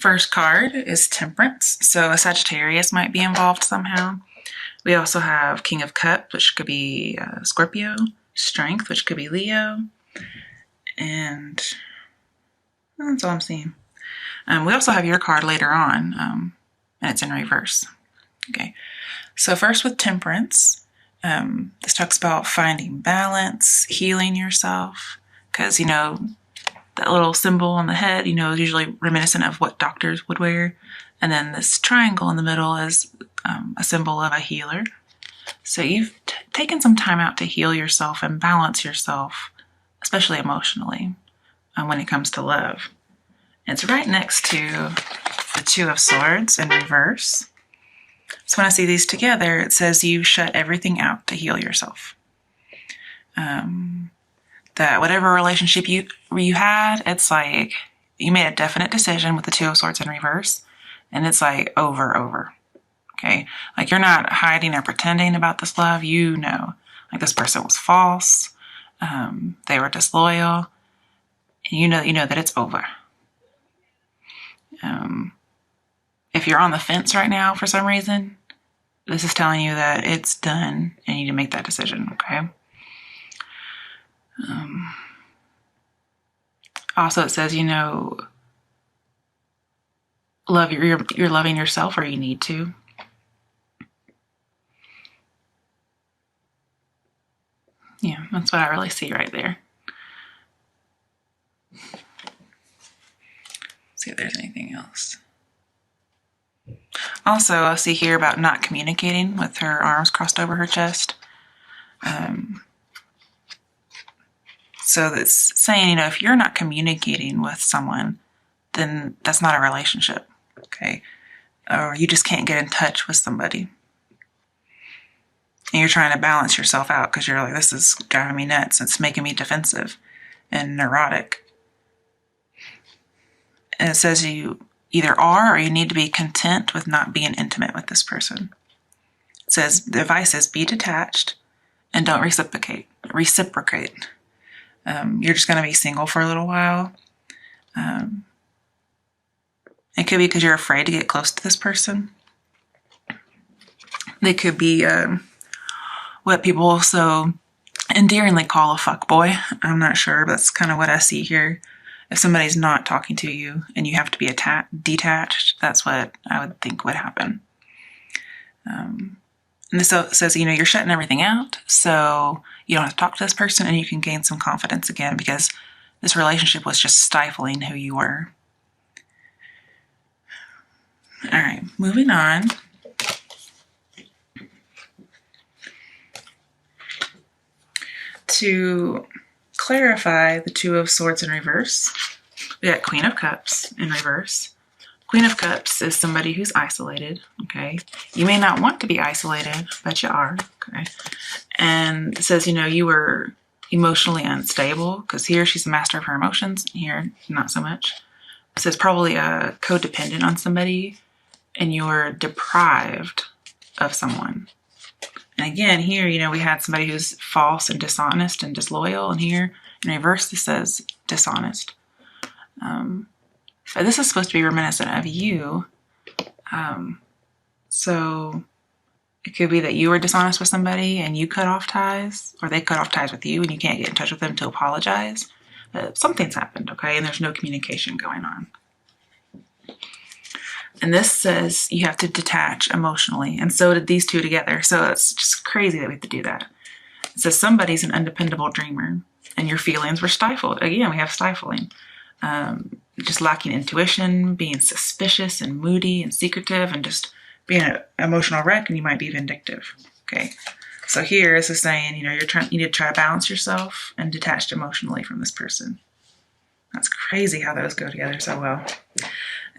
First card is Temperance. So a Sagittarius might be involved somehow. We also have King of Cups, which could be Scorpio. Strength, which could be Leo. And that's all I'm seeing. We also have your card later on, and it's in reverse. Okay, so first with Temperance, this talks about finding balance, healing yourself, because, you know, that little symbol on the head, you know, is usually reminiscent of what doctors would wear. And then this triangle in the middle is a symbol of a healer. So you've taken some time out to heal yourself and balance yourself, especially emotionally, when it comes to love. It's right next to the Two of Swords in reverse. So when I see these together, it says you shut everything out to heal yourself. That whatever relationship you had, it's like you made a definite decision with the Two of Swords in reverse, and it's like over. Okay, like you're not hiding or pretending about this love. You know, like this person was false, they were disloyal, and you know that it's over. If you're on the fence right now for some reason, this is telling you that it's done and you need to make that decision. Okay. Also, it says, you know, love you're loving yourself, or you need to. Yeah, that's what I really see right there. See if there's anything else. Also, I see here about not communicating with her arms crossed over her chest. So that's saying, you know, if you're not communicating with someone, then that's not a relationship, okay? Or you just can't get in touch with somebody. And you're trying to balance yourself out because you're like, this is driving me nuts. It's making me defensive and neurotic. And it says you either are or you need to be content with not being intimate with this person. It says the advice is be detached and don't reciprocate. You're just going to be single for a little while. It could be because you're afraid to get close to this person. They could be what people so endearingly call a fuckboy. I'm not sure, but that's kind of what I see here. If somebody's not talking to you and you have to be detached, that's what I would think would happen. And this says, you know, you're shutting everything out, so you don't have to talk to this person, and you can gain some confidence again because this relationship was just stifling who you were. All right, moving on. To clarify the Two of Swords in reverse, we got Queen of Cups in reverse. Queen of Cups is somebody who's isolated, okay? You may not want to be isolated, but you are, okay? And it says, you know, you were emotionally unstable, because here she's the master of her emotions, here not so much. It says probably codependent on somebody, and you're deprived of someone. And again, here, you know, we had somebody who's false and dishonest and disloyal, and here in reverse, this says dishonest. But this is supposed to be reminiscent of you. So it could be that you were dishonest with somebody and you cut off ties, or they cut off ties with you and you can't get in touch with them to apologize. But something's happened, okay? And there's no communication going on. And this says you have to detach emotionally, and so did these two together. So it's just crazy that we have to do that. It says somebody's an undependable dreamer, and your feelings were stifled. Again, we have stifling. Just lacking intuition, being suspicious and moody and secretive, and just being an emotional wreck, and you might be vindictive. Okay, so here this is saying, you know, you need to try to balance yourself and detach emotionally from this person. That's crazy how those go together so well.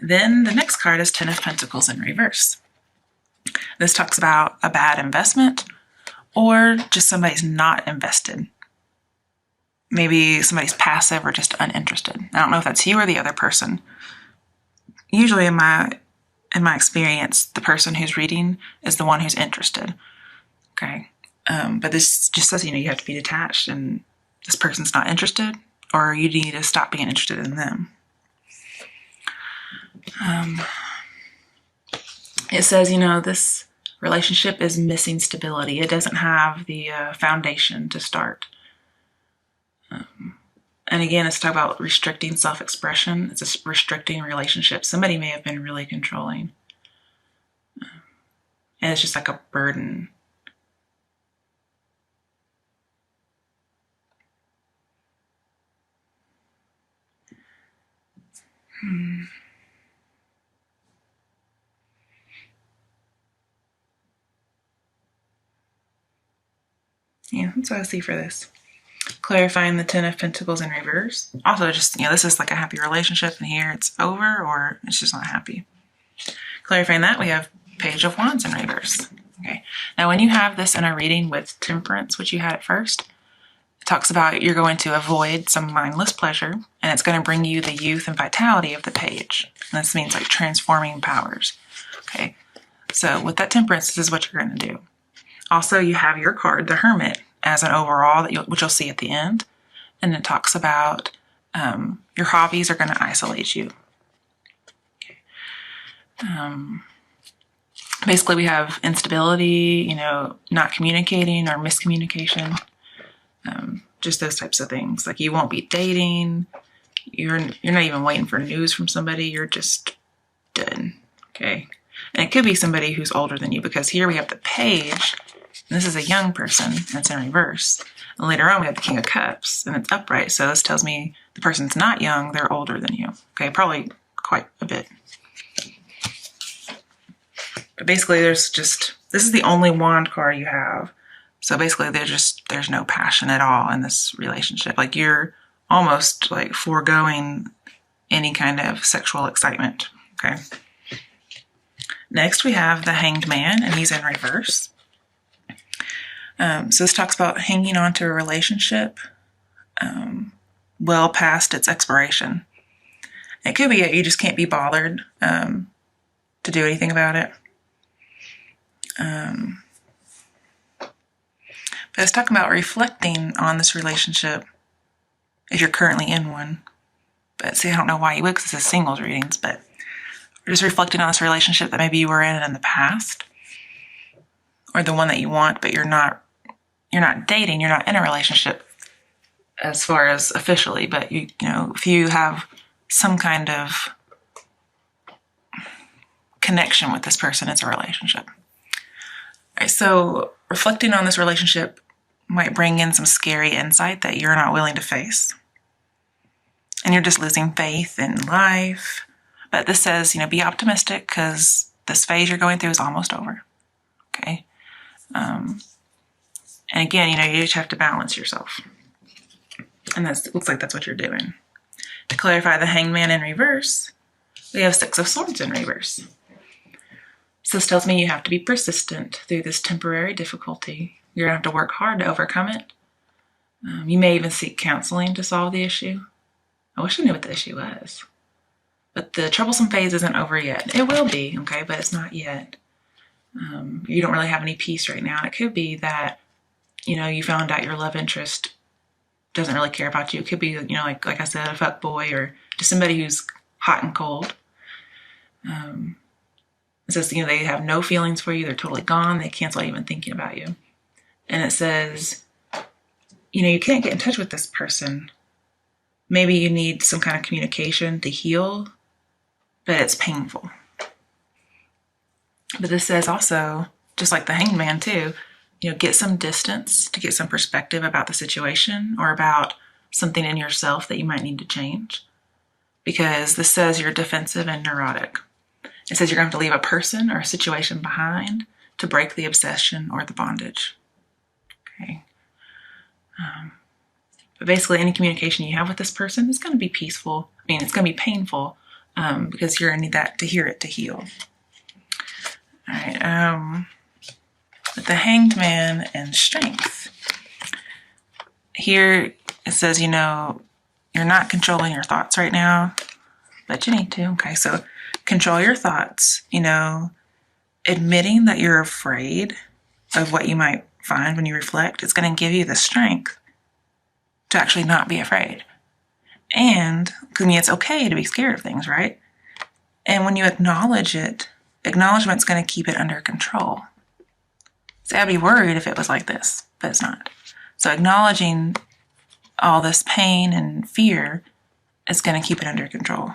Then the next card is Ten of Pentacles in reverse. This talks about a bad investment, or just somebody's not invested. Maybe somebody's passive or just uninterested. I don't know if that's you or the other person. Usually in my experience, the person who's reading is the one who's interested. Okay. But this just says, you know, you have to be detached, and this person's not interested, or you need to stop being interested in them. It says, this relationship is missing stability. It doesn't have the foundation to start. And again, it's talking about restricting self-expression. It's a restricting relationship. Somebody may have been really controlling. And it's just like a burden. Yeah, that's what I see for this. Clarifying the Ten of Pentacles in reverse. Also, just, this is like a happy relationship, and here it's over, or it's just not happy. Clarifying that, we have Page of Wands in reverse. Okay. Now, when you have this in a reading with Temperance, which you had at first, it talks about you're going to avoid some mindless pleasure, and it's going to bring you the youth and vitality of the page. And this means like transforming powers. Okay. So with that Temperance, this is what you're going to do. Also, you have your card, the Hermit, as an overall, which you'll see at the end. And it talks about your hobbies are going to isolate you. Basically, we have instability, not communicating or miscommunication. Just those types of things. Like you won't be dating. You're not even waiting for news from somebody. You're just dead. Okay. And it could be somebody who's older than you, because here we have the Page. And this is a young person, and it's in reverse. And later on, we have the King of Cups, and it's upright. So this tells me the person's not young, they're older than you. Okay, probably quite a bit. But basically, this is the only wand card you have. So basically, there's no passion at all in this relationship. Like you're almost like foregoing any kind of sexual excitement. Okay. Next, we have the Hanged Man, and he's in reverse. So this talks about hanging on to a relationship well past its expiration. It could be you just can't be bothered to do anything about it. But it's talking about reflecting on this relationship if you're currently in one. But see, I don't know why you would, because this is singles readings, but we're just reflecting on this relationship that maybe you were in the past, or the one that you want, but you're not dating, you're not in a relationship as far as officially, but if you have some kind of connection with this person, it's a relationship. All right, so reflecting on this relationship might bring in some scary insight that you're not willing to face. And you're just losing faith in life. But this says, be optimistic, because this phase you're going through is almost over. Okay. And again, you just have to balance yourself. And it looks like that's what you're doing. To clarify the Hanged Man in reverse, we have Six of Swords in reverse. So this tells me you have to be persistent through this temporary difficulty. You're going to have to work hard to overcome it. You may even seek counseling to solve the issue. I wish I knew what the issue was. But the troublesome phase isn't over yet. It will be, okay, but it's not yet. You don't really have any peace right now. And it could be that, you found out your love interest doesn't really care about you. It could be, like I said, a fuck boy, or just somebody who's hot and cold. It says, they have no feelings for you. They're totally gone. They cancel even thinking about you. And it says, you can't get in touch with this person. Maybe you need some kind of communication to heal, but it's painful. But this says also, just like the Hanged Man too, get some distance to get some perspective about the situation, or about something in yourself that you might need to change. Because this says you're defensive and neurotic. It says you're going to have to leave a person or a situation behind to break the obsession or the bondage. Okay. But basically, any communication you have with this person is going to be peaceful. It's going to be painful because you're going to need that to hear it to heal. All right. With the Hanged Man and Strength, here it says, you're not controlling your thoughts right now, but you need to. Okay, so control your thoughts. Admitting that you're afraid of what you might find when you reflect, it's going to give you the strength to actually not be afraid. And, it's okay to be scared of things, right? And when you acknowledge it, acknowledgement's going to keep it under control. So I'd be worried if it was like this, but it's not. So acknowledging all this pain and fear is going to keep it under control.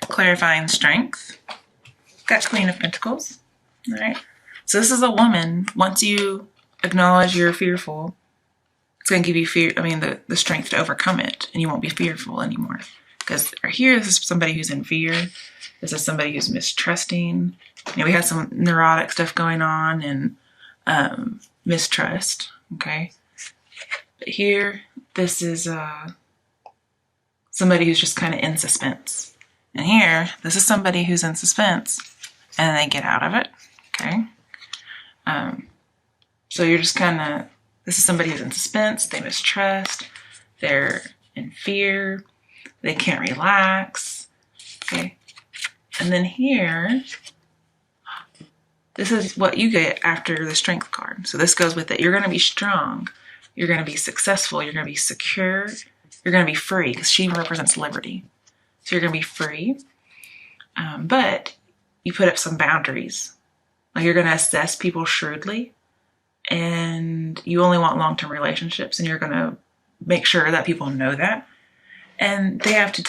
Clarifying strength. Got Queen of Pentacles. All right. So this is a woman. Once you acknowledge you're fearful, it's going to give you the strength to overcome it, and you won't be fearful anymore. Because here, this is somebody who's in fear. This is somebody who's mistrusting. We had some neurotic stuff going on and mistrust. Okay. But here, this is somebody who's just kind of in suspense. And here, this is somebody who's in suspense, and they get out of it. Okay. So you're just kind of, this is somebody who's in suspense, they mistrust, they're in fear, they can't relax. Okay. And then here, this is what you get after the Strength card. So this goes with it. You're going to be strong. You're going to be successful. You're going to be secure. You're going to be free, because she represents liberty. So you're going to be free. But you put up some boundaries. Like, you're going to assess people shrewdly, and you only want long-term relationships, and you're going to make sure that people know that. And they have to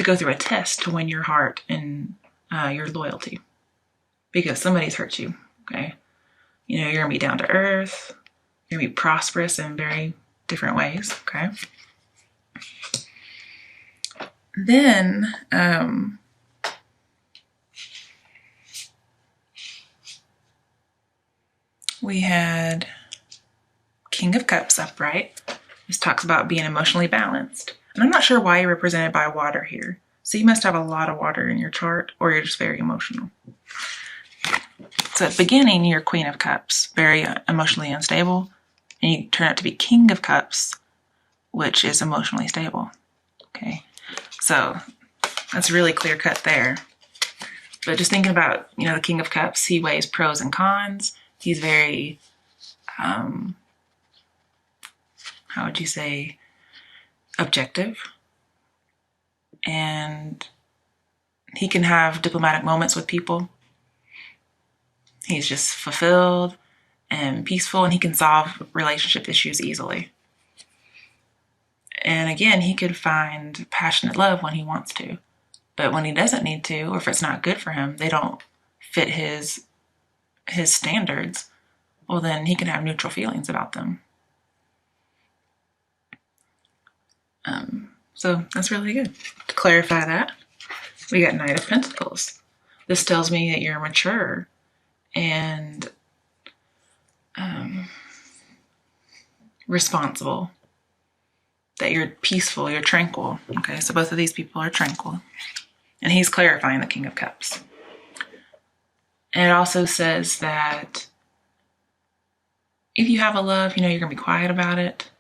go through a test to win your heart and your loyalty, because somebody's hurt you. Okay. You're going to be down to earth. You're going to be prosperous in very different ways. Okay. Then, we had King of Cups upright. This talks about being emotionally balanced. And I'm not sure why you're represented by water here. So you must have a lot of water in your chart, or you're just very emotional. So at the beginning, you're Queen of Cups, very emotionally unstable. And you turn out to be King of Cups, which is emotionally stable. Okay. So that's really clear cut there. But just thinking about, the King of Cups, he weighs pros and cons. He's very, how would you say, objective. And he can have diplomatic moments with people. He's just fulfilled and peaceful, and he can solve relationship issues easily. And again, he could find passionate love when he wants to. But when he doesn't need to, or if it's not good for him, they don't fit his standards, well, then he can have neutral feelings about them. So that's really good. To clarify that, we got Knight of Pentacles. This tells me that you're mature and responsible, that you're peaceful, you're tranquil. Okay, so both of these people are tranquil. And he's clarifying the King of Cups. And it also says that if you have a love, you're going to be quiet about it.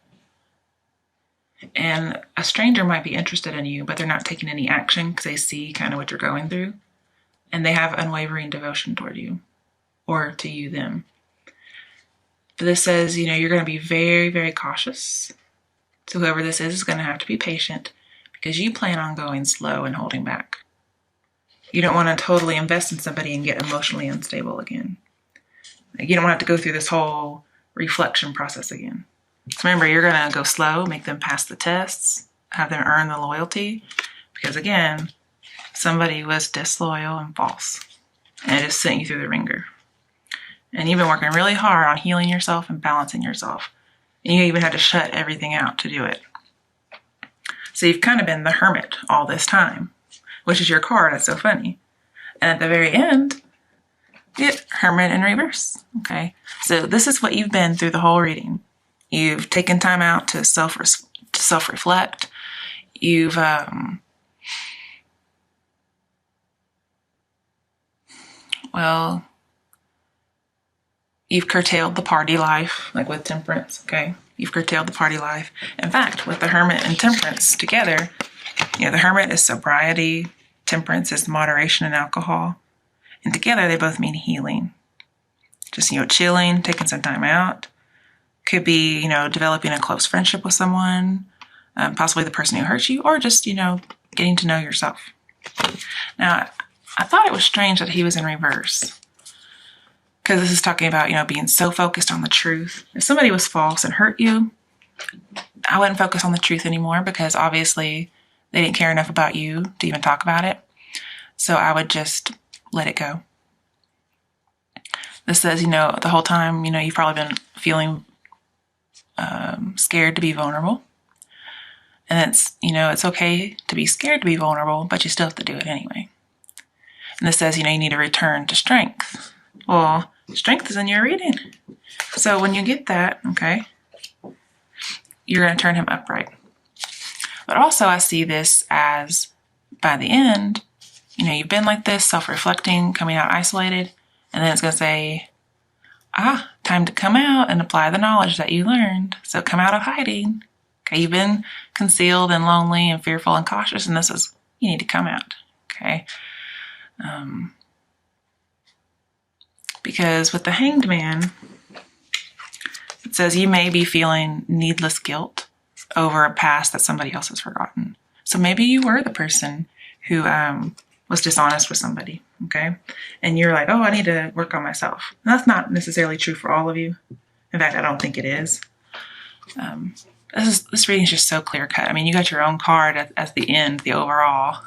And a stranger might be interested in you, but they're not taking any action because they see kind of what you're going through. And they have unwavering devotion toward you, or to you, them. But this says, you're going to be very, very cautious. So whoever this is going to have to be patient, because you plan on going slow and holding back. You don't want to totally invest in somebody and get emotionally unstable again. You don't want to have to go through this whole reflection process again. So remember, you're going to go slow, make them pass the tests, have them earn the loyalty. Because again, somebody was disloyal and false. And it just sent you through the ringer. And you've been working really hard on healing yourself and balancing yourself. And you even had to shut everything out to do it. So you've kind of been the hermit all this time, which is your card. It's so funny. And at the very end, get Hermit in reverse. Okay. So this is what you've been through the whole reading. You've taken time out to self-reflect. You've you've curtailed the party life, like with Temperance. Okay. You've curtailed the party life. In fact, with the Hermit and Temperance together, the Hermit is sobriety, Temperance is moderation and alcohol. And together they both mean healing. Just, chilling, taking some time out, Could be, developing a close friendship with someone, possibly the person who hurt you, or just, getting to know yourself. Now, I thought it was strange that he was in reverse, because this is talking about, being so focused on the truth. If somebody was false and hurt you, I wouldn't focus on the truth anymore, because obviously they didn't care enough about you to even talk about it. So I would just let it go. This says, the whole time, you've probably been feeling scared to be vulnerable. And it's okay to be scared to be vulnerable, but you still have to do it anyway. And this says, you need to return to strength. Well, strength is in your reading. So when you get that, okay, you're going to turn him upright. But also I see this as, by the end, you've been like this, self-reflecting, coming out isolated, and then it's going to say, time to come out and apply the knowledge that you learned. So come out of hiding. Okay, you've been concealed and lonely and fearful and cautious, and this is, you need to come out. Okay. Because with the Hanged Man, it says you may be feeling needless guilt over a past that somebody else has forgotten. So maybe you were the person who was dishonest with somebody, okay? And you're like, I need to work on myself. And that's not necessarily true for all of you. In fact, I don't think it is. This reading is just so clear-cut. I mean, you got your own card as the end, the overall.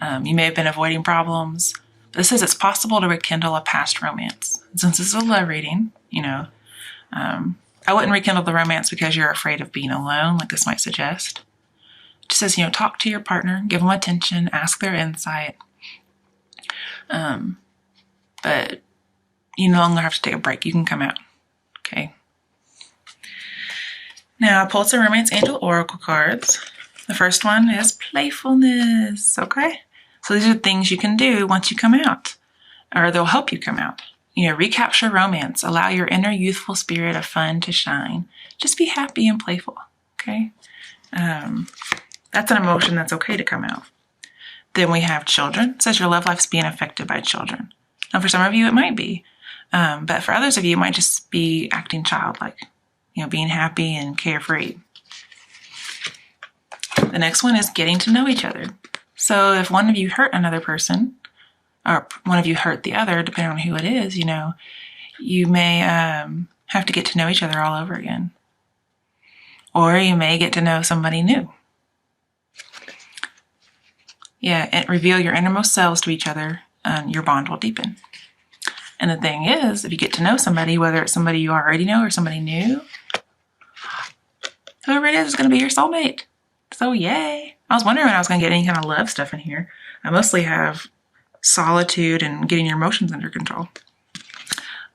You may have been avoiding problems. But this says it's possible to rekindle a past romance. Since this is a love reading, I wouldn't rekindle the romance because you're afraid of being alone, like this might suggest. It just says, talk to your partner, give them attention, ask their insight. But you no longer have to take a break. You can come out. Okay. Now, I pulled some Romance Angel Oracle cards. The first one is playfulness. Okay. So these are things you can do once you come out, or they'll help you come out. Recapture romance. Allow your inner youthful spirit of fun to shine. Just be happy and playful, okay? That's an emotion that's okay to come out. Then we have children. It says your love life's being affected by children. Now, for some of you, it might be. But for others of you, it might just be acting childlike, being happy and carefree. The next one is getting to know each other. So if one of you hurt another person, or one of you hurt the other, depending on who it is, you may have to get to know each other all over again. Or you may get to know somebody new. Yeah, and reveal your innermost selves to each other, and your bond will deepen. And the thing is, if you get to know somebody, whether it's somebody you already know or somebody new, whoever it is going to be your soulmate. So yay. I was wondering when I was going to get any kind of love stuff in here. I mostly have solitude and getting your emotions under control.